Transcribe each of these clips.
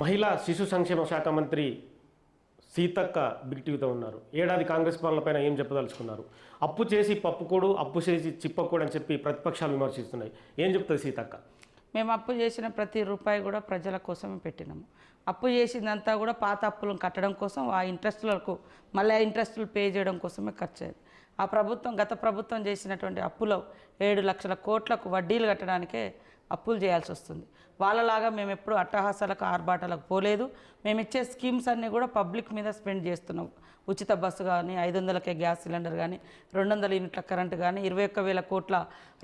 మహిళా శిశు సంక్షేమ శాఖ మంత్రి సీతక్క బిగ్ టీవీతో ఉన్నారు. ఏడాది కాంగ్రెస్ పాలనపైన ఏం చెప్పదలుచుకున్నారు? అప్పు చేసి పప్పుకోడు, అప్పు చేసి చిప్పకూడు అని చెప్పి ప్రతిపక్షాలు విమర్శిస్తున్నాయి. ఏం చెప్తుంది సీతక్క? మేము అప్పు చేసిన ప్రతి రూపాయి కూడా ప్రజల కోసమే పెట్టినాము. అప్పు చేసిందంతా కూడా పాత అప్పులను కట్టడం కోసం, ఆ ఇంట్రెస్టులకు మళ్ళీ ఆ ఇంట్రెస్టులు పే చేయడం కోసమే ఖర్చు అయ్యేది. ఆ ప్రభుత్వం, గత ప్రభుత్వం చేసినటువంటి అప్పులో 7 లక్షల కోట్లకు వడ్డీలు కట్టడానికే అప్పులు చేయాల్సి వస్తుంది. వాళ్ళలాగా మేము ఎప్పుడు అట్టహాసాలకు ఆర్భాటాలకు పోలేదు. మేము ఇచ్చే స్కీమ్స్ అన్నీ కూడా పబ్లిక్ మీద స్పెండ్ చేస్తున్నాం. ఉచిత బస్సు కానీ, 500కే గ్యాస్ సిలిండర్ కానీ, 200 యూనిట్ల కరెంటు కానీ, 21,000 కోట్ల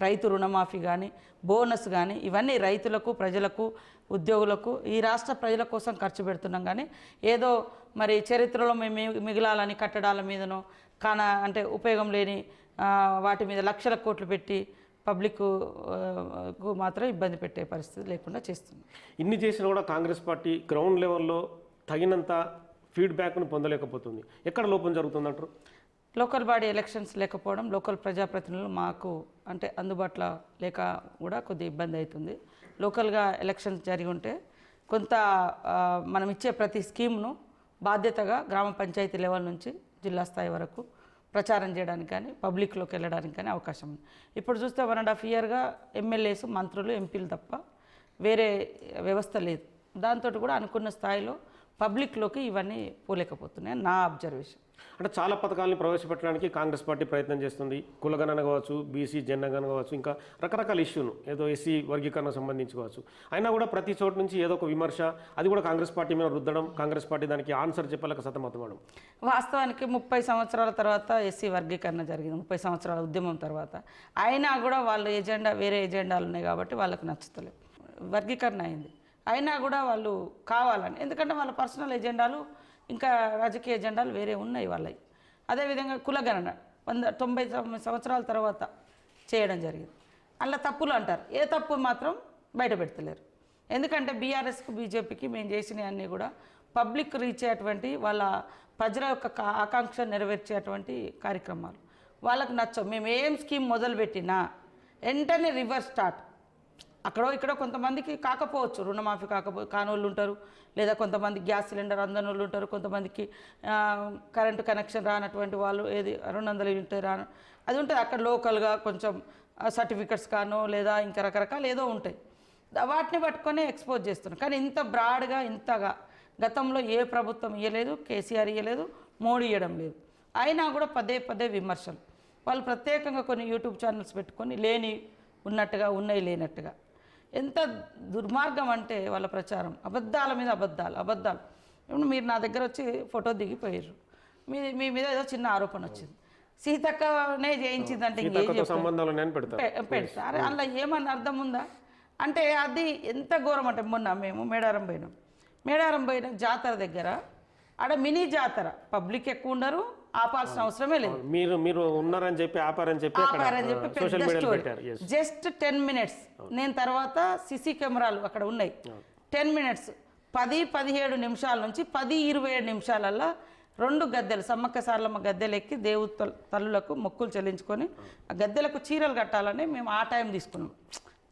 రైతు రుణమాఫీ కానీ, బోనస్ కానీ, ఇవన్నీ రైతులకు, ప్రజలకు, ఉద్యోగులకు, ఈ రాష్ట్ర ప్రజల కోసం ఖర్చు పెడుతున్నాం. కానీ ఏదో మరి చరిత్రలో మేము మిగిలాలని కట్టడాల మీదనో అంటే ఉపయోగం లేని వాటి మీద లక్షల కోట్లు పెట్టి పబ్లిక్కు మాత్రం ఇబ్బంది పెట్టే పరిస్థితి లేకుండా చేస్తుంది. ఇన్ని చేసినా కూడా కాంగ్రెస్ పార్టీ గ్రౌండ్ లెవెల్లో తగినంత ఫీడ్బ్యాక్ను పొందలేకపోతుంది. ఎక్కడ లోపం జరుగుతుందంటారు? లోకల్ బాడీ ఎలక్షన్స్ లేకపోవడం, లోకల్ ప్రజాప్రతినిధులు మాకు అంటే అందుబాటులో లేక కూడా కొద్దిగా ఇబ్బంది అవుతుంది. లోకల్గా ఎలక్షన్స్ జరిగి ఉంటే కొంత మనం ఇచ్చే ప్రతి స్కీమ్ను బాధ్యతగా గ్రామ పంచాయతీ లెవెల్ నుంచి జిల్లా స్థాయి వరకు ప్రచారం చేయడానికి కానీ, పబ్లిక్లోకి వెళ్ళడానికి కానీ అవకాశం ఉంది. ఇప్పుడు చూస్తే 1.5 ఇయర్గా ఎమ్మెల్యేస్, మంత్రులు, ఎంపీలు తప్ప వేరే వ్యవస్థ లేదు. దాంతో కూడా అనుకున్న స్థాయిలో పబ్లిక్లోకి ఇవన్నీ పోలేకపోతున్నాయి నా అబ్జర్వేషన్. అంటే చాలా పథకాలను ప్రవేశపెట్టడానికి కాంగ్రెస్ పార్టీ ప్రయత్నం చేస్తుంది. కులగణన కావచ్చు, బీసీ జనగణన కావచ్చు, ఇంకా రకరకాల ఇష్యూను ఏదో ఎస్సీ వర్గీకరణ సంబంధించి కావచ్చు. అయినా కూడా ప్రతి చోటు నుంచి ఏదో ఒక విమర్శ, అది కూడా కాంగ్రెస్ పార్టీ మీద రుద్దడం, కాంగ్రెస్ పార్టీ దానికి ఆన్సర్ చెప్పలేక సతమతమవడం. వాస్తవానికి 30 సంవత్సరాల తర్వాత ఎస్సీ వర్గీకరణ జరిగింది, 30 సంవత్సరాల ఉద్యమం తర్వాత. అయినా కూడా వాళ్ళ ఎజెండా, వేరే ఎజెండాలు ఉన్నాయి కాబట్టి వాళ్ళకు నచ్చుతలేదు. వర్గీకరణ అయింది, అయినా కూడా వాళ్ళు కావాలని, ఎందుకంటే వాళ్ళ పర్సనల్ ఎజెండాలు ఇంకా రాజకీయ ఎజెండాలు వేరే ఉన్నాయి వాళ్ళవి. అదేవిధంగా కులగణన 90 సంవత్సరాల తర్వాత చేయడం జరిగింది. అలా తప్పులు అంటారు, ఏ తప్పు మాత్రం బయట పెడతలేరు. ఎందుకంటే బీఆర్ఎస్కు, బీజేపీకి మేము చేసినవన్నీ కూడా పబ్లిక్ రీచ్ అయ్యేటువంటి, వాళ్ళ ప్రజల యొక్క ఆకాంక్ష నెరవేర్చేటువంటి కార్యక్రమాలు వాళ్ళకు నచ్చవు. మేము ఏం స్కీమ్ మొదలుపెట్టినా వెంటనే రివర్స్ స్టార్ట్. అక్కడో ఇక్కడో కొంతమందికి కాకపోవచ్చు, రుణమాఫీ కానోళ్ళు ఉంటారు, లేదా కొంతమంది గ్యాస్ సిలిండర్ అందని వాళ్ళు ఉంటారు, కొంతమందికి కరెంటు కనెక్షన్ రానటువంటి వాళ్ళు, ఏది 200 యూనిట్ రాను అది ఉంటుంది. అక్కడ లోకల్గా కొంచెం సర్టిఫికెట్స్ కానో లేదా ఇంకా రకరకాలు ఏదో ఉంటాయి. వాటిని పట్టుకొని ఎక్స్పోజ్ చేస్తున్నారు. కానీ ఇంత బ్రాడ్గా, ఇంతగా గతంలో ఏ ప్రభుత్వం ఇవ్వలేదు, కేసీఆర్ ఇవ్వలేదు, మోడీ ఇవ్వడం లేదు. అయినా కూడా పదే పదే విమర్శలు. వాళ్ళు ప్రత్యేకంగా కొన్ని యూట్యూబ్ ఛానల్స్ పెట్టుకొని లేని ఉన్నట్టుగా, ఉన్నాయి లేనట్టుగా. ఎంత దుర్మార్గం అంటే వాళ్ళ ప్రచారం, అబద్ధాల మీద అబద్ధాలు. ఇప్పుడు మీరు నా దగ్గర వచ్చి ఫోటో దిగిపోయారు, మీ మీద ఏదో చిన్న ఆరోపణ వచ్చింది, సీతక్కనే చేయించిందంటే పెడతారు. అందులో ఏమన్నా అర్థం ఉందా? అంటే అది ఎంత ఘోరం అంటే, మొన్న మేము మేడారం పోయిన జాతర దగ్గర, ఆడ మినీ జాతర, పబ్లిక్ ఎక్కువ ఉండరు, ఆపాల్సిన అవసరమే లేదు. మీరు ఉన్నారని చెప్పి ఆపారని చెప్పి పెద్ద స్టోరీ. Just 10 minutes. నేను తర్వాత సిసి కెమెరాలు అక్కడ ఉన్నాయి. 10 మినిట్స్ 10-17 నిమిషాల నుంచి 10-27 నిమిషాలల్లో 2 గద్దెలు, సమ్మక్క సారలమ్మ గద్దెలు ఎక్కి దేవు తల్లులకు మొక్కులు చెల్లించుకొని ఆ గద్దెలకు చీరలు కట్టాలని మేము ఆ టైం తీసుకున్నాం.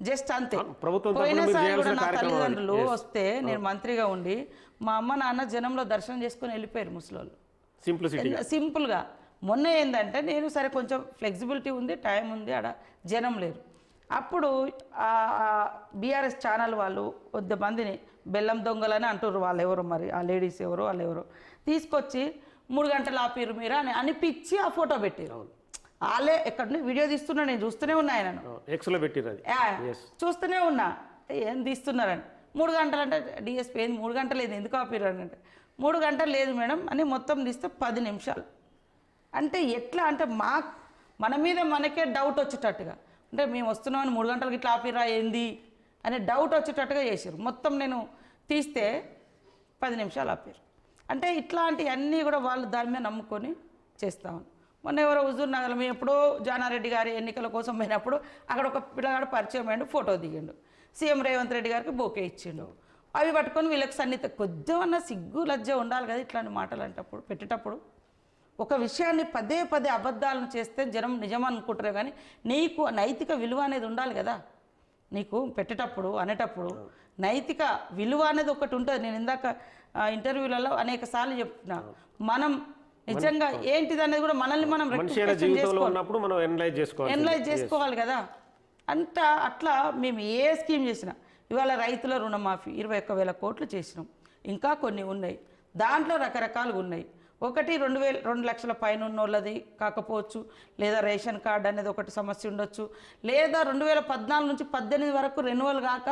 జస్ట్ అంతే. పోయినసారి కూడా నా తల్లిదండ్రులు వస్తే నేను మంత్రిగా ఉండి మా అమ్మ నాన్న జనంలో దర్శనం చేసుకొని వెళ్ళిపోయారు ముసలోళ్ళు, సింపుల్గా. మొన్న ఏంటంటే నేను సరే కొంచెం ఫ్లెక్సిబిలిటీ ఉంది, టైం ఉంది, ఆడ జనం లేరు. అప్పుడు బీఆర్ఎస్ ఛానల్ వాళ్ళు కొద్దిమందిని బెల్లం దొంగలని అంటారు, వాళ్ళు ఎవరో మరి ఆ లేడీస్ ఎవరో వాళ్ళు ఎవరో తీసుకొచ్చి 3 గంటలు ఆపిరు మీరు అని అనిపించి ఆ ఫోటో పెట్టారు. వాళ్ళే ఎక్కడ వీడియో తీస్తున్నా, నేను చూస్తూనే ఉన్నా, ఆయనను చూస్తూనే ఉన్నా, ఏం తీస్తున్నారని. 3 గంటలు అంటే డిఎస్పీ ఏంది 3 గంటలు లేదు, ఎందుకు ఆపిరు అని అంటే 3 గంటలు లేదు మేడం అని మొత్తం తీస్తే 10 నిమిషాలు. అంటే ఎట్లా అంటే మన మీద మనకే డౌట్ వచ్చేటట్టుగా, అంటే మేము వస్తున్నామని 3 గంటలకి ఇట్లా ఆపిరా ఏంది అనే డౌట్ వచ్చేటట్టుగా చేశారు. మొత్తం నేను తీస్తే 10 నిమిషాలు ఆపారు. అంటే ఇట్లాంటివన్నీ కూడా వాళ్ళు దాని మీద నమ్ముకొని చేస్తామని. మొన్న ఎవరో హుజూర్ నగర్లో మేము ఎప్పుడో జానారెడ్డి గారి ఎన్నికల కోసం పోయినప్పుడు అక్కడ ఒక పిల్లగాడు పరిచయం అయ్యాడు, ఫోటో దిగిండు, సీఎం రేవంత్ రెడ్డి గారికి బోకే ఇచ్చిండు. అవి పట్టుకొని వీళ్ళకి సన్నిహిత కొద్దిమన్నా సిగ్గు లజ్జ ఉండాలి కదా ఇట్లాంటి మాటలు అంటప్పుడు పెట్టేటప్పుడు. ఒక విషయాన్ని పదే పదే అబద్ధాలను చేస్తే జనం నిజం అనుకుంటారే కానీ నీకు నైతిక విలువ అనేది ఉండాలి కదా. నీకు పెట్టేటప్పుడు అనేటప్పుడు నైతిక విలువ అనేది ఒకటి ఉంటుంది. నేను ఇందాక ఇంటర్వ్యూలలో అనేక సార్లు చెప్తున్నా, మనం నిజంగా ఏంటిది అనేది కూడా మనల్ని మనం ఎనలైజ్ చేసుకోవాలి కదా. అట్లా మేము ఏ స్కీమ్ చేసినా, ఇవాళ రైతుల రుణమాఫీ 21,000 కోట్లు చేసినాం, ఇంకా కొన్ని ఉన్నాయి, దాంట్లో రకరకాలుగా ఉన్నాయి. ఒకటి 2 లక్షల పైన ఉన్న వాళ్ళది కాకపోవచ్చు, లేదా రేషన్ కార్డు అనేది ఒకటి సమస్య ఉండొచ్చు, లేదా 2014 నుంచి 18 వరకు రెన్యువల్ కాక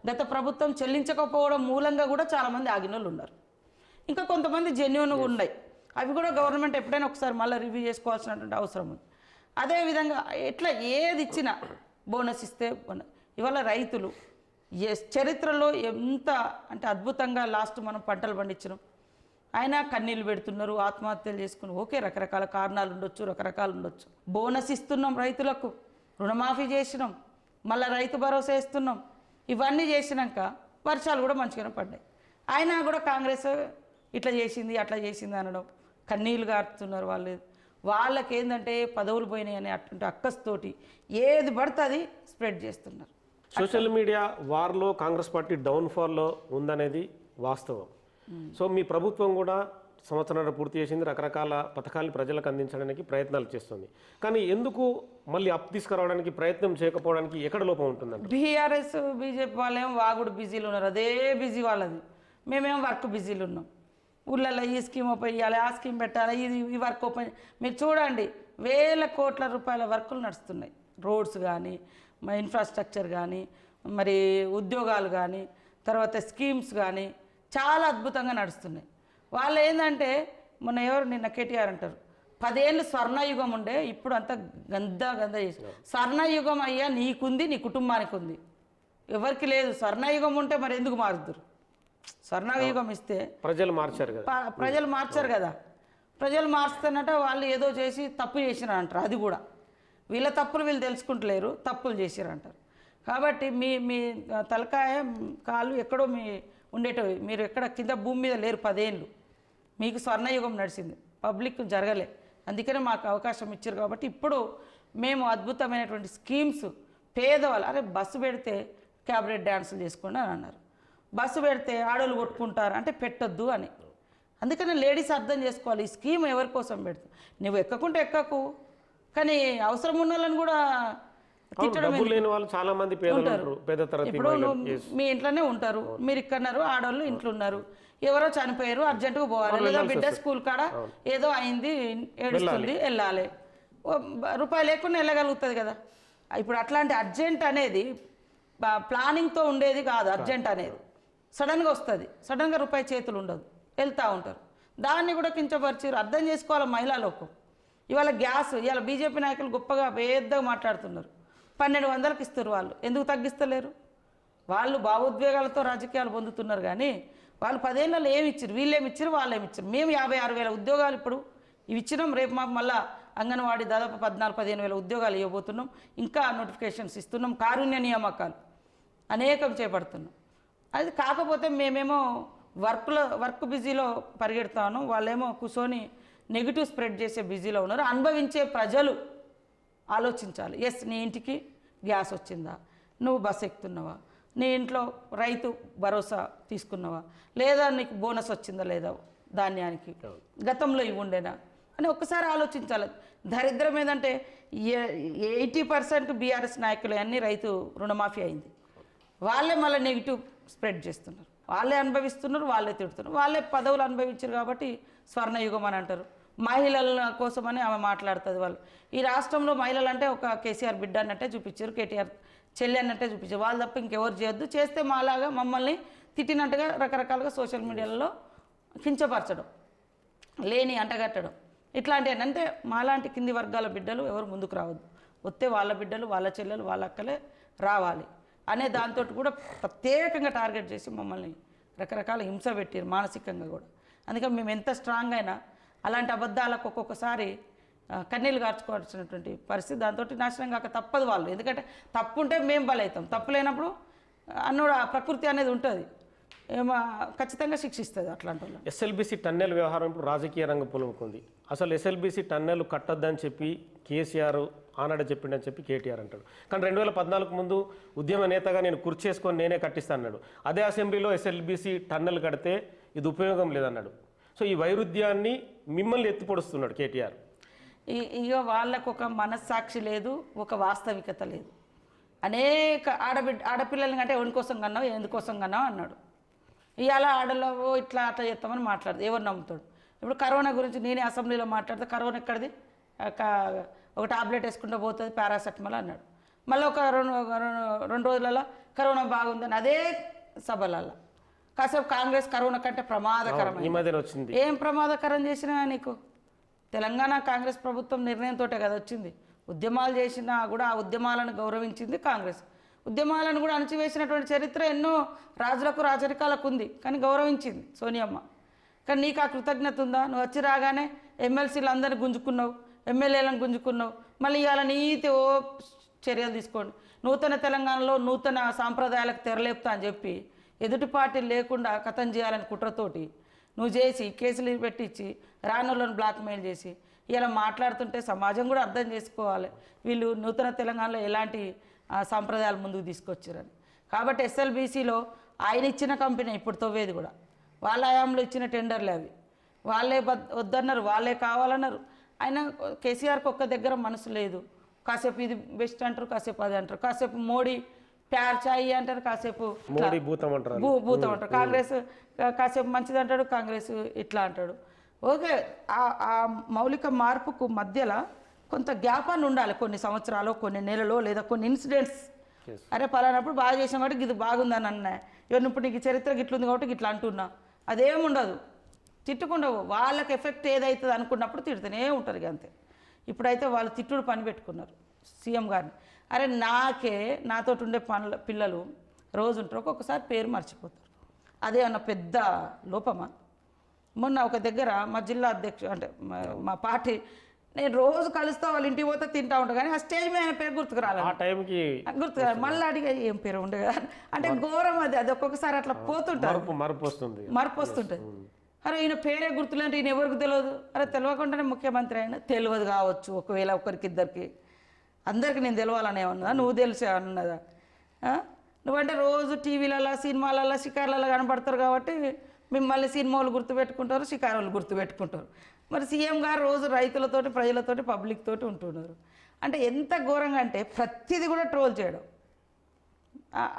గత ప్రభుత్వం చెల్లించకపోవడం మూలంగా కూడా చాలామంది ఆగిన వాళ్ళు ఉన్నారు. ఇంకా కొంతమంది జెన్యూన్గా ఉన్నాయి, అవి కూడా గవర్నమెంట్ ఎప్పుడైనా ఒకసారి మళ్ళీ రివ్యూ చేసుకోవాల్సినటువంటి అవసరం ఉంది. అదేవిధంగా ఎట్లా ఏది ఇచ్చినా బోనస్ ఇస్తే ఇవాళ రైతులు చరిత్రలో ఎంత అంటే అద్భుతంగా లాస్ట్ మనం పంటలు పండించినాం, అయినా కన్నీళ్ళు పెడుతున్నారు, ఆత్మహత్యలు చేసుకుని. ఓకే, రకరకాల కారణాలు ఉండొచ్చు, రకరకాలు ఉండొచ్చు. బోనస్ ఇస్తున్నాం, రైతులకు రుణమాఫీ చేసినాం, మళ్ళీ రైతు భరోసా ఇస్తున్నాం. ఇవన్నీ చేసినాక వర్షాలు కూడా మంచిగానే పడ్డాయి. అయినా కూడా కాంగ్రెస్ ఇట్లా చేసింది అట్లా చేసింది అనడం, కన్నీళ్ళు గారుతున్నారు. వాళ్ళకి ఏంటంటే పదవులు పోయినాయి అని అటువంటి అక్కస్తోటి ఏది పడితే అది స్ప్రెడ్ చేస్తున్నారు. సోషల్ మీడియా వార్లో కాంగ్రెస్ పార్టీ డౌన్ఫాల్లో ఉందనేది వాస్తవం. సో మీ ప్రభుత్వం కూడా సంవత్సరాలు పూర్తి చేసింది, రకరకాల పథకాలు ప్రజలకు అందించడానికి ప్రయత్నాలు చేస్తుంది. కానీ ఎందుకు మళ్ళీ అప్ తీసుకురావడానికి ప్రయత్నం చేయకపోవడానికి ఎక్కడ లోపం ఉంటుందండి? బీఆర్ఎస్ బీజేపీ వాళ్ళేమో వాగుడు బిజీలు ఉన్నారు, అదే బిజీ వాళ్ళది. మేమేమో వర్క్ బిజీలు ఉన్నాం. ఊళ్ళల్లో ఈ స్కీమ్ ఓపెన్ చేయాలి, ఆ స్కీమ్ పెట్టాలి, ఈ వర్క్ ఓపెన్. మీరు చూడండి, వేల కోట్ల రూపాయల వర్కులు నడుస్తున్నాయి. రోడ్స్ కానీ, ఇన్ఫ్రాస్ట్రక్చర్ కానీ, మరి ఉద్యోగాలు కానీ, తర్వాత స్కీమ్స్ కానీ చాలా అద్భుతంగా నడుస్తున్నాయి. వాళ్ళు ఏంటంటే మొన్న ఎవరు నిన్న కేటీఆర్ అంటారు, 10 ఏళ్ళు స్వర్ణయుగం ఉండే, ఇప్పుడు అంతా గందా చేసి. స్వర్ణయుగం అయ్యా నీకుంది, నీ కుటుంబానికి ఉంది, ఎవరికి లేదు. స్వర్ణయుగం ఉంటే మరి ఎందుకు మారుద్దురు? స్వర్ణయుగం ఇస్తే ప్రజలు మార్చారు కదా, ప్రజలు మార్చుతున్నట్ట వాళ్ళు ఏదో చేసి తప్పు చేసినారు అంటారు. అది కూడా వీళ్ళ తప్పులు వీళ్ళు తెలుసుకుంటలేరు, తప్పులు చేసిరు అంటారు. కాబట్టి మీ తలకాయ కాళ్ళు ఎక్కడో ఉండేటవి, మీరు ఎక్కడ కింద భూమి మీద లేరు. 10 ఏళ్ళు మీకు స్వర్ణయుగం నడిచింది, పబ్లిక్ జరగలే, అందుకనే మాకు అవకాశం ఇచ్చారు. కాబట్టి ఇప్పుడు మేము అద్భుతమైనటువంటి స్కీమ్స్ పేదవాళ్ళు, అరే బస్సు పెడితే క్యాబరెట్ డ్యాన్సులు చేసుకోండి అని అన్నారు, బస్సు పెడితే ఆడోళ్ళు కొట్టుకుంటారు అంటే పెట్టొద్దు అని. అందుకని లేడీస్ అర్థం చేసుకోవాలి, ఈ స్కీమ్ ఎవరి కోసం పెడుతుంది. నువ్వు ఎక్కకుంటే ఎక్కకు, కానీ అవసరం ఉన్న వాళ్ళని కూడా తిట్టడం. ఇప్పుడు మీ ఇంట్లోనే ఉంటారు, మీరు ఇక్కడన్నారు, ఆడవాళ్ళు ఇంట్లో ఉన్నారు, ఎవరో చనిపోయారు, అర్జెంటుగా పోవాలి, లేదా బిడ్డ స్కూల్ కాడ ఏదో అయింది ఏడుస్తుంది, వెళ్ళాలి, రూపాయి లేకుండా వెళ్ళగలుగుతుంది కదా. ఇప్పుడు అట్లాంటి అర్జెంట్ అనేది ప్లానింగ్తో ఉండేది కాదు. అర్జెంట్ అనేది సడన్గా వస్తుంది, సడన్గా రూపాయి చేతులు ఉండదు, వెళ్తూ ఉంటారు. దాన్ని కూడా కించపరిచారు, అర్థం చేసుకోవాలి మహిళా లోకం. ఇవాళ గ్యాస్, ఇవాళ బీజేపీ నాయకులు గొప్పగా పెద్దగా మాట్లాడుతున్నారు, 1200కి ఇస్తారు. వాళ్ళు ఎందుకు తగ్గిస్తలేరు? వాళ్ళు భావోద్వేగాలతో రాజకీయాలు పొందుతున్నారు. కానీ వాళ్ళు 10 ఏళ్ళలో ఏమి ఇచ్చారు? వీళ్ళేమి ఇచ్చారు, వాళ్ళేమి ఇచ్చారు? మేము 56,000 ఉద్యోగాలు ఇప్పుడు ఇవి ఇచ్చినాం. రేపు మాకు మళ్ళీ అంగన్వాడీ దాదాపు 14-15 వేల ఉద్యోగాలు ఇవ్వబోతున్నాం. ఇంకా నోటిఫికేషన్స్ ఇస్తున్నాం. కారుణ్య నియామకాలు అనేకం చేపడుతున్నాం. అది కాకపోతే మేమేమో వర్క్ బిజీలో పరిగెడతాను, వాళ్ళేమో కూర్చొని నెగిటివ్ స్ప్రెడ్ చేసే బిజీలో ఉన్నారు. అనుభవించే ప్రజలు ఆలోచించాలి. ఎస్, నీ ఇంటికి గ్యాస్ వచ్చిందా, నువ్వు బస్ ఎక్కుతున్నావా, నీ ఇంట్లో రైతు భరోసా తీసుకున్నావా, లేదా నీకు బోనస్ వచ్చిందా లేదా ధాన్యానికి, గతంలో ఇవి ఉండేనా అని ఒక్కసారి ఆలోచించాలి. దరిద్రం ఏంటంటే 80% బీఆర్ఎస్ నాయకులు అన్నీ రైతు రుణమాఫీ అయింది. వాళ్ళే మళ్ళీ నెగిటివ్ స్ప్రెడ్ చేస్తున్నారు, వాళ్ళే అనుభవిస్తున్నారు, వాళ్ళే తిడుతున్నారు, వాళ్ళే పదవులు అనుభవించారు. కాబట్టి స్వర్ణయుగం అని అంటారు. మహిళల కోసమని ఆమె మాట్లాడుతుంది. వాళ్ళు ఈ రాష్ట్రంలో మహిళలు అంటే ఒక కేసీఆర్ బిడ్డ అన్నట్టే చూపించారు, కేటీఆర్ చెల్లి అన్నట్టే చూపించారు. వాళ్ళు తప్ప ఇంకెవరు చేయొద్దు, చేస్తే మాలాగా మమ్మల్ని తిట్టినట్టుగా రకరకాలుగా సోషల్ మీడియాలో కించపరచడం, లేని అంటగట్టడం, ఇట్లాంటివి. అంటే మాలాంటి కింది వర్గాల బిడ్డలు ఎవరు ముందుకు రావద్దు, వస్తే వాళ్ళ బిడ్డలు, వాళ్ళ చెల్లెలు, వాళ్ళ అక్కలే రావాలి అనే దాంతో కూడా ప్రత్యేకంగా టార్గెట్ చేసి మమ్మల్ని రకరకాల హింస పెట్టారు, మానసికంగా కూడా. అందుకని మేము ఎంత స్ట్రాంగ్ అయినా అలాంటి అబద్ధాలకు ఒక్కొక్కసారి కన్నీళ్ళు కార్చుకోవాల్సినటువంటి పరిస్థితి. దాంతో నాశనం కాక తప్పదు వాళ్ళు. ఎందుకంటే తప్పు ఉంటే మేము బలవుతాం, తప్పు లేనప్పుడు అన్నోడు ప్రకృతి అనేది ఉంటుంది. ఏమో ఖచ్చితంగా శిక్షిస్తుంది అట్లాంటి వాళ్ళు. ఎస్ఎల్బీసీ టన్నెల్ వ్యవహారం ఇప్పుడు రాజకీయ రంగం పులుముకుంది. అసలు ఎస్ఎల్బీసీ టన్నెల్ కట్టొద్దని చెప్పి కేసీఆర్ ఆనాడే చెప్పిండని చెప్పి కేటీఆర్ అంటాడు. కానీ 2014 ముందు ఉద్యమ నేతగా నేను కుర్చేసుకొని నేనే కట్టిస్తాను అన్నాడు. అదే అసెంబ్లీలో ఎస్ఎల్బీసీ టన్నెల్ కడితే ఇది ఉపయోగం లేదన్నాడు. సో ఈ వైరుధ్యాన్ని మిమ్మల్ని ఎత్తిపొడుస్తున్నాడు కేటీఆర్. ఇక వాళ్ళకు ఒక మనస్సాక్షి లేదు, ఒక వాస్తవికత లేదు. అనేక ఆడపిల్లల్ని అంటే ఎవరి కోసం కన్నావు, ఎందుకోసం కన్నావు అన్నాడు. ఇవాళ ఆడలో ఇట్లా అట్లా చేస్తామని మాట్లాడదు, ఎవరు నమ్ముతాడు? ఇప్పుడు కరోనా గురించి నేనే అసెంబ్లీలో మాట్లాడితే కరోనా ఎక్కడిది, ఒక టాబ్లెట్ వేసుకుంటూ పోతుంది పారాసెటమాల్ అన్నాడు. మళ్ళీ ఒక రెండు రోజులలో కరోనా బాగుందని అదే సభలలో కాసేపు కాంగ్రెస్ కరోనా కంటే ప్రమాదకరమైన ఏం ప్రమాదకరం చేసినా నీకు తెలంగాణ కాంగ్రెస్ ప్రభుత్వం నిర్ణయంతో కదా వచ్చింది. ఉద్యమాలు చేసినా కూడా ఆ ఉద్యమాలను గౌరవించింది కాంగ్రెస్. ఉద్యమాలను కూడా అణచివేసినటువంటి చరిత్ర ఎన్నో రాజులకు రాజరికాలకు ఉంది, కానీ గౌరవించింది సోనియమ్మ. కానీ నీకు ఆ కృతజ్ఞత ఉందా? నువ్వు వచ్చి రాగానే ఎమ్మెల్సీలు అందరినీ గుంజుకున్నావు, ఎమ్మెల్యేలను గుంజుకున్నావు. మళ్ళీ ఇవాళ నీతి చర్యలు తీసుకోండి, నూతన తెలంగాణలో నూతన సాంప్రదాయాలకు తెరలేపుతా అని చెప్పి ఎదుటి పార్టీలు లేకుండా కథం చేయాలని కుట్రతోటి నువ్వు చేసి కేసులు పెట్టించి రానులను బ్లాక్మెయిల్ చేసి ఇలా మాట్లాడుతుంటే సమాజం కూడా అర్థం చేసుకోవాలి వీళ్ళు నూతన తెలంగాణలో ఎలాంటి సాంప్రదాయాలు ముందుకు తీసుకొచ్చారని. కాబట్టి ఎస్ఎల్బీసీలో ఆయన ఇచ్చిన కంపెనీ ఇప్పుడు తవ్వేది కూడా వాళ్ళ హయాంలో ఇచ్చిన టెండర్లే అవి. వాళ్ళే వద్దన్నారు, వాళ్ళే కావాలన్నారు. ఆయన కేసీఆర్కి ఒక్క దగ్గర మనసు లేదు. కాసేపు ఇది బెస్ట్ అంటారు, కాసేపు అది అంటారు, కాసేపు మోడీ ప్యార్ చాయి అంటారు, కాసేపు భూతం అంటారు. కాంగ్రెస్ కాసేపు మంచిది అంటాడు, కాంగ్రెస్ ఇట్లా అంటాడు. ఓకే, ఆ మౌలిక మార్పుకు మధ్యలో కొంత గ్యాప్ అని ఉండాలి, కొన్ని సంవత్సరాలు, కొన్ని నెలలో, లేదా కొన్ని ఇన్సిడెంట్స్. అరే పలానప్పుడు బాగా చేసాం కాబట్టి ఇది బాగుందని అన్నా, ఇవన్నీ ఇప్పుడు నీకు చరిత్ర గిట్లుంది కాబట్టి ఇట్లా అంటున్నా, అదేముండదు. తిట్టుకుండవు, వాళ్ళకి ఎఫెక్ట్ ఏదవుతుంది అనుకున్నప్పుడు తిడుతూనే ఉంటారు ఇక అంతే. ఇప్పుడైతే వాళ్ళు తిట్టుడు పని పెట్టుకున్నారు సీఎం గారిని. అరే నాతో ఉండే పిల్లలు రోజు ఉంటారు, ఒక్కొక్కసారి పేరు మర్చిపోతారు. అదే అన్న పెద్ద లోపమా? మొన్న ఒక దగ్గర మా జిల్లా అధ్యక్షుడు అంటే మా పార్టీ, నేను రోజు కలుస్తా వాళ్ళ ఇంటికి పోతే తింటా ఉంటాను, కానీ ఆ స్టేజ్ మీద ఆయన పేరు గుర్తుకు రాలేదు, గుర్తుకు రాదు. మళ్ళీ అడిగే ఏం పేరు ఉండే కదా అంటే ఘోరం అది ఒక్కొక్కసారి అట్లా పోతుంటారు, మరపు వస్తుంటుంది. అరే ఈయన పేరే గుర్తులంటే ఈయన ఎవరికి తెలియదు. అరే తెలియకుండానే ముఖ్యమంత్రి అయినా తెలియదు కావచ్చు, ఒకవేళ ఒకరికిద్దరికి. అందరికీ నేను తెలవాలని ఏమన్నా, నువ్వు తెలిసే అన్నదా? నువ్వంటే రోజు టీవీలలో సినిమాలలో షికార్లలో కనపడతారు కాబట్టి మిమ్మల్ని సినిమాలు గుర్తుపెట్టుకుంటారు, షికారులు గుర్తుపెట్టుకుంటారు. మరి సీఎం గారు రోజు రైతులతోటి, ప్రజలతోటి, పబ్లిక్ తోటి ఉంటున్నారు. అంటే ఎంత ఘోరంగా అంటే ప్రతిదీ కూడా ట్రోల్ చేయడం.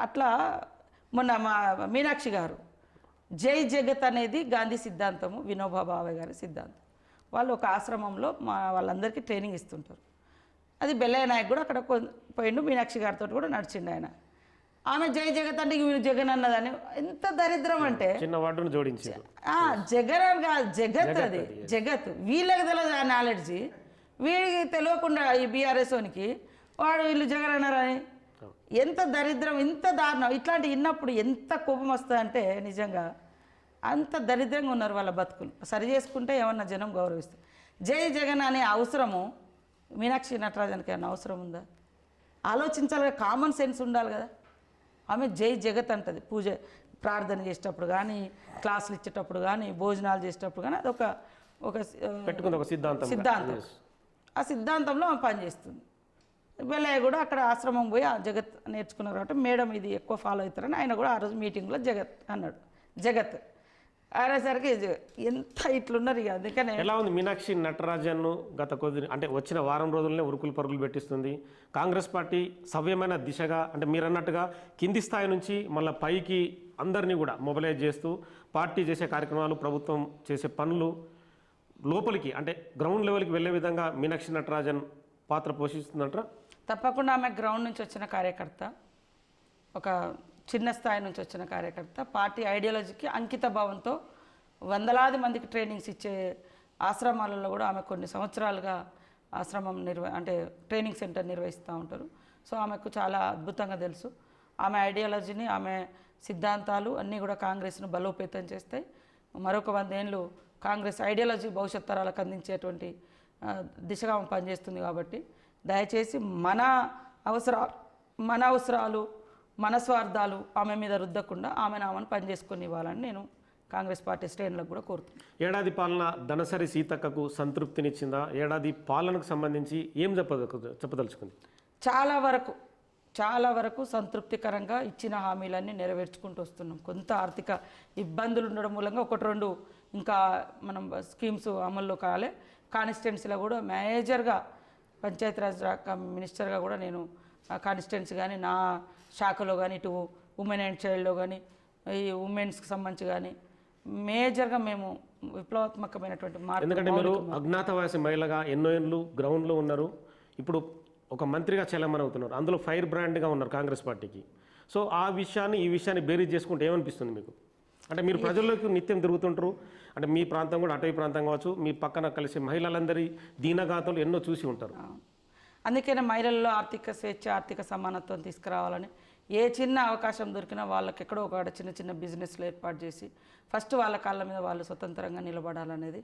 అట్లా మొన్న మా మీనాక్షి గారు జై జగత్ అనేది గాంధీ సిద్ధాంతము, వినోబా భావే గారి సిద్ధాంతం. వాళ్ళు ఒక ఆశ్రమంలో వాళ్ళందరికీ ట్రైనింగ్ ఇస్తుంటారు. అది బెల్లయ్య నాయక్ కూడా అక్కడ పోయిండు, మీనాక్షి గారితో కూడా నడిచిండు ఆయన. ఆమె జై జగత్ అంటే వీళ్ళు జగన్ అన్నదని. ఎంత దరిద్రం అంటే జగన్ కాదు, జగత్. అది జగత్. వీళ్ళకి తెలియదు ఆ నాలెడ్జి, వీడికి తెలియకుండా ఈ బీఆర్ఎస్ఓనికి వాడు వీళ్ళు జగన్ అన్నారని. ఎంత దరిద్రం, ఎంత దారుణం. ఇట్లాంటి విన్నప్పుడు ఎంత కోపం వస్తుందంటే నిజంగా అంత దరిద్రంగా ఉన్నారు వాళ్ళ బతుకులు. సరి చేసుకుంటే ఏమన్నా జనం గౌరవిస్తారు. జై జగన్ అనే అవసరము మీనాక్షి నటరాజన్కి ఏమన్నా అవసరం ఉందా? ఆలోచించాలి, కామన్ సెన్స్ ఉండాలి కదా. ఆమె జై జగత్ అంటది పూజ ప్రార్థన చేసేటప్పుడు కానీ, క్లాసులు ఇచ్చేటప్పుడు కానీ, భోజనాలు చేసేటప్పుడు కానీ. అది ఒక సిద్ధాంతం. ఆ సిద్ధాంతంలో ఆమె పనిచేస్తుంది. బెల్లయ్య కూడా అక్కడ ఆశ్రమం పోయి ఆ జగత్ నేర్చుకున్నారు కాబట్టి మేడం ఇది ఎక్కువ ఫాలో అవుతారని ఆయన కూడా ఆ రోజు మీటింగ్లో జగత్ అన్నాడు. జగత్ అనేసరికి ఎంత ఇట్లున్నారు ఇక. అందుకనే ఎలా ఉంది మీనాక్షి నటరాజన్ గత అంటే వచ్చిన వారం రోజుల్లోనే ఉరుకులు పరుగులు పెట్టిస్తుంది. కాంగ్రెస్ పార్టీ సవ్యమైన దిశగా అంటే మీరు అన్నట్టుగా కింది స్థాయి నుంచి మళ్ళీ పైకి అందరినీ కూడా మొబిలైజ్ చేస్తూ పార్టీ చేసే కార్యక్రమాలు, ప్రభుత్వం చేసే పనులు లోపలికి అంటే గ్రౌండ్ లెవెల్కి వెళ్ళే విధంగా మీనాక్షి నటరాజన్ పాత్ర పోషిస్తుందంటారా? తప్పకుండా. ఆమె గ్రౌండ్ నుంచి వచ్చిన కార్యకర్త, ఒక చిన్న స్థాయి నుంచి వచ్చిన కార్యకర్త, పార్టీ ఐడియాలజీకి అంకిత భావంతో వందలాది మందికి ట్రైనింగ్స్ ఇచ్చే ఆశ్రమాలలో కూడా ఆమె కొన్ని సంవత్సరాలుగా ఆశ్రమం అంటే ట్రైనింగ్ సెంటర్ నిర్వహిస్తూ ఉంటారు. సో ఆమెకు చాలా అద్భుతంగా తెలుసు. ఆమె ఐడియాలజీని, ఆమె సిద్ధాంతాలు అన్నీ కూడా కాంగ్రెస్ను బలోపేతం చేస్తాయి. మరొక 100 ఏళ్ళు కాంగ్రెస్ ఐడియాలజీ భవిష్యత్ తరాలకు అందించేటువంటి దిశగా ఆమె పనిచేస్తుంది. కాబట్టి దయచేసి మన అవసరాలు మన స్వార్థాలు ఆమె మీద రుద్దకుండా ఆమెను పనిచేసుకొని ఇవ్వాలని నేను కాంగ్రెస్ పార్టీ శ్రేణులకు కూడా కోరుతున్నాను. ఏడాది పాలన దనసరి సీతక్కకు సంతృప్తినిచ్చిందా? ఏడాది పాలనకు సంబంధించి ఏం చెప్పదలుచుకుంది? చాలా వరకు సంతృప్తికరంగా ఇచ్చిన హామీలన్నీ నెరవేర్చుకుంటూ వస్తున్నాం. కొంత ఆర్థిక ఇబ్బందులు ఉండడం మూలంగా ఒకటి రెండు ఇంకా మనం స్కీమ్స్ అమల్లో కాలే. కాన్స్టిట్యున్సీలో కూడా మేజర్గా పంచాయతీరాజ్ మినిస్టర్గా కూడా నేను కాన్స్టిట్యున్సీ కానీ నా శాఖలో కానీ ఇటు ఉమెన్ అండ్ చైల్డ్లో కానీ ఈ ఉమెన్స్కి సంబంధించి కానీ మేజర్గా మేము విప్లవాత్మకమైనటువంటి మార్పు. ఎందుకంటే మీరు అజ్ఞాతవాసి మహిళగా ఎన్నో ఏళ్ళు గ్రౌండ్లో ఉన్నారు, ఇప్పుడు ఒక మంత్రిగా చలామణి అవుతున్నారు, అందులో ఫైర్ బ్రాండ్గా ఉన్నారు కాంగ్రెస్ పార్టీకి. సో ఈ విషయాన్ని బేరీజ్ చేసుకుంటే ఏమనిపిస్తుంది మీకు? అంటే మీరు ప్రజల్లోకి నిత్యం తిరుగుతుంటారు, అంటే మీ ప్రాంతం కూడా అటవీ ప్రాంతం కావచ్చు, మీ పక్కన కలిసి మహిళలందరి దీనగాథలు ఎన్నో చూసి ఉంటారు. అందుకనే మహిళల్లో ఆర్థిక స్వేచ్ఛ, ఆర్థిక సమానత్వం తీసుకురావాలని ఏ చిన్న అవకాశం దొరికినా వాళ్ళకి ఎక్కడో ఒక చిన్న చిన్న బిజినెస్లు ఏర్పాటు చేసి ఫస్ట్ వాళ్ళ కాళ్ళ మీద వాళ్ళు స్వతంత్రంగా నిలబడాలనేది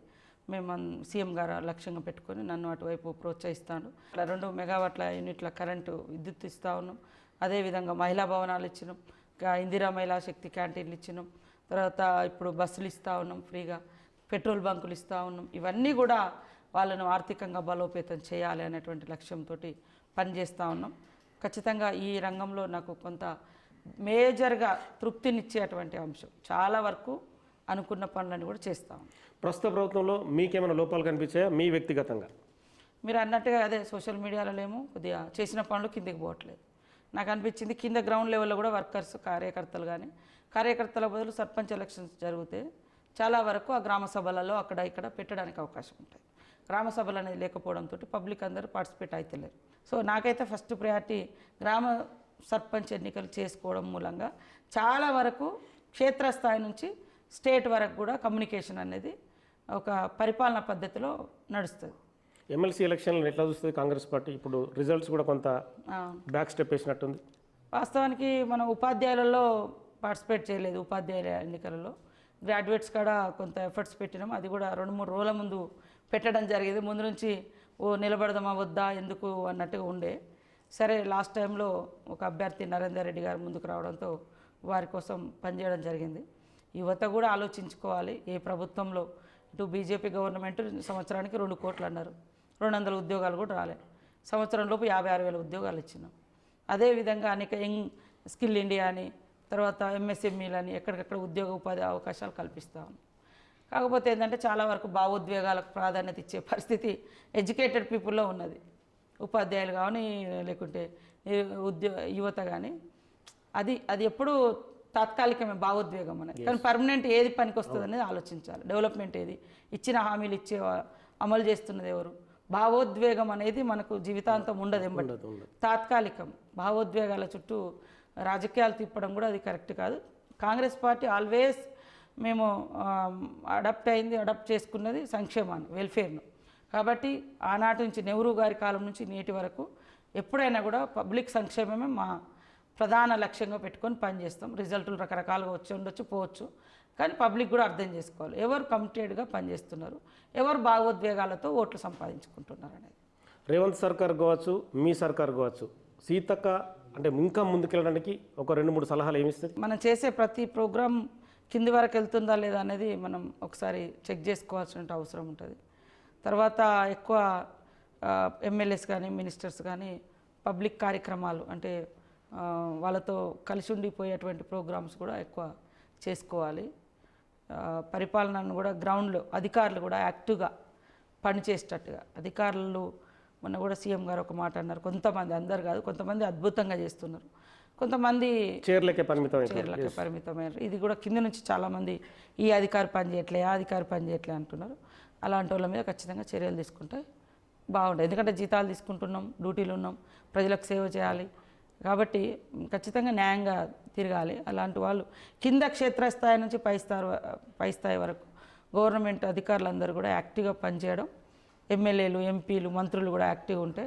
మేము సీఎం గారు లక్ష్యంగా పెట్టుకొని నన్ను అటువైపు ప్రోత్సహిస్తాను. 2 మెగావాట్ల యూనిట్ల కరెంటు విద్యుత్ ఇస్తూ ఉన్నాం. అదేవిధంగా మహిళా భవనాలు ఇచ్చినాం, ఇందిరా మహిళా శక్తి క్యాంటీన్లు ఇచ్చినాం, తర్వాత ఇప్పుడు బస్సులు ఇస్తూ ఉన్నాం, ఫ్రీగా పెట్రోల్ బంకులు ఇస్తూ ఉన్నాం. ఇవన్నీ కూడా వాళ్ళను ఆర్థికంగా బలోపేతం చేయాలి అనేటువంటి లక్ష్యంతో పనిచేస్తూ ఉన్నాం. ఖచ్చితంగా ఈ రంగంలో నాకు కొంత మేజర్గా తృప్తినిచ్చేటువంటి అంశం. చాలా వరకు అనుకున్న పనులను కూడా చేస్తాం. ప్రస్తుత ప్రభుత్వంలో మీకేమైనా లోపాలు కనిపించాయా మీ వ్యక్తిగతంగా? మీరు అన్నట్టుగా అదే సోషల్ మీడియాలో ఏమో కొద్దిగా చేసిన పనులు కిందకి పోవట్లేదు. నాకు అనిపించింది కింద గ్రౌండ్ లెవెల్లో కూడా వర్కర్స్ కార్యకర్తలు కానీ కార్యకర్తల బదులు సర్పంచ్ ఎలక్షన్స్ జరిగితే చాలా వరకు ఆ గ్రామ సభలలో అక్కడ ఇక్కడ పెట్టడానికి అవకాశం ఉంటుంది. గ్రామ సభలు అనేది లేకపోవడంతో పబ్లిక్ అందరూ పార్టిసిపేట్ అవుతలేరు. సో నాకైతే ఫస్ట్ ప్రయారిటీ గ్రామ సర్పంచ్ ఎన్నికలు చేసుకోవడం మూలంగా చాలా వరకు క్షేత్రస్థాయి నుంచి స్టేట్ వరకు కూడా కమ్యూనికేషన్ అనేది ఒక పరిపాలనా పద్ధతిలో నడుస్తుంది. ఎమ్మెల్సీ ఎలక్షన్లు ఎట్లా చూస్తుంది కాంగ్రెస్ పార్టీ? ఇప్పుడు రిజల్ట్స్ కూడా కొంత బ్యాక్ స్టెప్ వేసినట్టుంది. వాస్తవానికి మనం ఉపాధ్యాయులలో పార్టిసిపేట్ చేయలేదు. ఉపాధ్యాయుల ఎన్నికలలో గ్రాడ్యుయేట్స్ కూడా కొంత ఎఫర్ట్స్ పెట్టినాం. అది కూడా 2-3 రోజుల ముందు పెట్టడం జరిగేది. ముందు నుంచి నిలబడదామా వద్దా ఎందుకు అన్నట్టుగా ఉండే. సరే లాస్ట్ టైంలో ఒక అభ్యర్థి నరేందర్ రెడ్డి గారు ముందుకు రావడంతో వారి కోసం పనిచేయడం జరిగింది. యువత కూడా ఆలోచించుకోవాలి. ఏ ప్రభుత్వంలో ఇటు బీజేపీ గవర్నమెంట్ సంవత్సరానికి 2 కోట్లు అన్నారు, 200 ఉద్యోగాలు కూడా రాలే. సంవత్సరంలోపు 56,000 ఉద్యోగాలు ఇచ్చినాం. అదేవిధంగా అనేక యంగ్ స్కిల్ ఇండియా అని తర్వాత ఎంఎస్ఎంఈలని ఎక్కడికక్కడ ఉద్యోగ ఉపాధి అవకాశాలు కల్పిస్తాం. కాకపోతే ఏంటంటే చాలా వరకు భావోద్వేగాలకు ప్రాధాన్యత ఇచ్చే పరిస్థితి ఎడ్యుకేటెడ్ పీపుల్లో ఉన్నది. ఉపాధ్యాయులు కానీ లేకుంటే యువత కానీ అది ఎప్పుడు తాత్కాలికమే భావోద్వేగం అనేది. కానీ పర్మనెంట్ ఏది పనికి వస్తుంది అనేది ఆలోచించాలి. డెవలప్మెంట్ ఏది, ఇచ్చిన హామీలు అమలు చేస్తున్నది ఎవరు? భావోద్వేగం అనేది మనకు జీవితాంతం ఉండదు, ఎంబడి తాత్కాలికం. భావోద్వేగాల చుట్టూ రాజకీయాలు తిప్పడం కూడా అది కరెక్ట్ కాదు. కాంగ్రెస్ పార్టీ ఆల్వేస్ మేము అడాప్ట్ చేసుకున్నది సంక్షేమాన్ని, వెల్ఫేర్ను. కాబట్టి ఆనాటి నుంచి నెహ్రూ గారి కాలం నుంచి నేటి వరకు ఎప్పుడైనా కూడా పబ్లిక్ సంక్షేమమే మా ప్రధాన లక్ష్యంగా పెట్టుకొని పనిచేస్తాం. రిజల్టులు రకరకాలుగా వచ్చి ఉండొచ్చు, పోవచ్చు, కానీ పబ్లిక్ కూడా అర్థం చేసుకోవాలి ఎవరు కమిటెడ్గా పనిచేస్తున్నారు, ఎవరు భావోద్వేగాలతో ఓట్లు సంపాదించుకుంటున్నారు అనేది. రేవంత్ సర్కార్ కావచ్చు, మీ సర్కార్ కావచ్చు, సీతక్క అంటే ఇంకా ముందుకెళ్ళడానికి ఒక 2-3 సలహాలు ఏమిస్తుంది? మనం చేసే ప్రతి ప్రోగ్రాం కింది వరకు వెళ్తుందా లేదా అనేది మనం ఒకసారి చెక్ చేసుకోవాల్సిన అవసరం ఉంటుంది. తర్వాత ఎక్కువ ఎమ్మెల్యేస్ కానీ మినిస్టర్స్ కానీ పబ్లిక్ కార్యక్రమాలు అంటే వాళ్ళతో కలిసి ఉండిపోయేటువంటి ప్రోగ్రామ్స్ కూడా ఎక్కువ చేసుకోవాలి. పరిపాలనను కూడా గ్రౌండ్లో అధికారులు కూడా యాక్టివ్గా పనిచేసేటట్టుగా. అధికారులు మొన్న కూడా సీఎం గారు ఒక మాట అన్నారు, కొంతమంది, అందరు కాదు, కొంతమంది అద్భుతంగా చేస్తున్నారు, కొంతమంది చీరలకే పరిమితమైన. ఇది కూడా కింద నుంచి చాలామంది ఈ అధికారి పని చేయట్లే, ఆ అధికారి పని చేయట్లే అంటున్నారు. అలాంటి వాళ్ళ మీద ఖచ్చితంగా చర్యలు తీసుకుంటే బాగుంటుంది. ఎందుకంటే జీతాలు తీసుకుంటున్నాం, డ్యూటీలు ఉన్నాం, ప్రజలకు సేవ చేయాలి కాబట్టి ఖచ్చితంగా న్యాయంగా తిరగాలి. అలాంటి వాళ్ళు కింద క్షేత్రస్థాయి నుంచి పై స్థాయి వరకు గవర్నమెంట్ అధికారులందరూ కూడా యాక్టివ్గా పనిచేయడం, ఎమ్మెల్యేలు, ఎంపీలు, మంత్రులు కూడా యాక్టివ్గా ఉంటే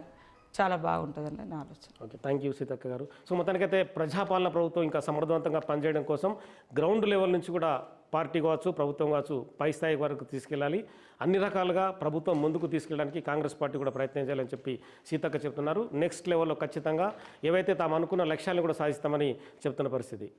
చాలా బాగుంటుందండి నా ఆలోచన. ఓకే, థ్యాంక్ యూ సీతక్క గారు. సో మొత్తానికైతే ప్రజాపాలన ప్రభుత్వం ఇంకా సమర్థవంతంగా పనిచేయడం కోసం గ్రౌండ్ లెవెల్ నుంచి కూడా పార్టీ కావచ్చు, ప్రభుత్వం కావచ్చు పై స్థాయి వరకు తీసుకెళ్ళాలి. అన్ని రకాలుగా ప్రభుత్వం ముందుకు తీసుకెళ్ళడానికి కాంగ్రెస్ పార్టీ కూడా ప్రయత్నం చేయాలని చెప్పి సీతక్క చెప్తున్నారు. నెక్స్ట్ లెవెల్లో ఖచ్చితంగా ఏవైతే తాము అనుకున్న లక్ష్యాలను కూడా సాధిస్తామని చెప్తున్న పరిస్థితి.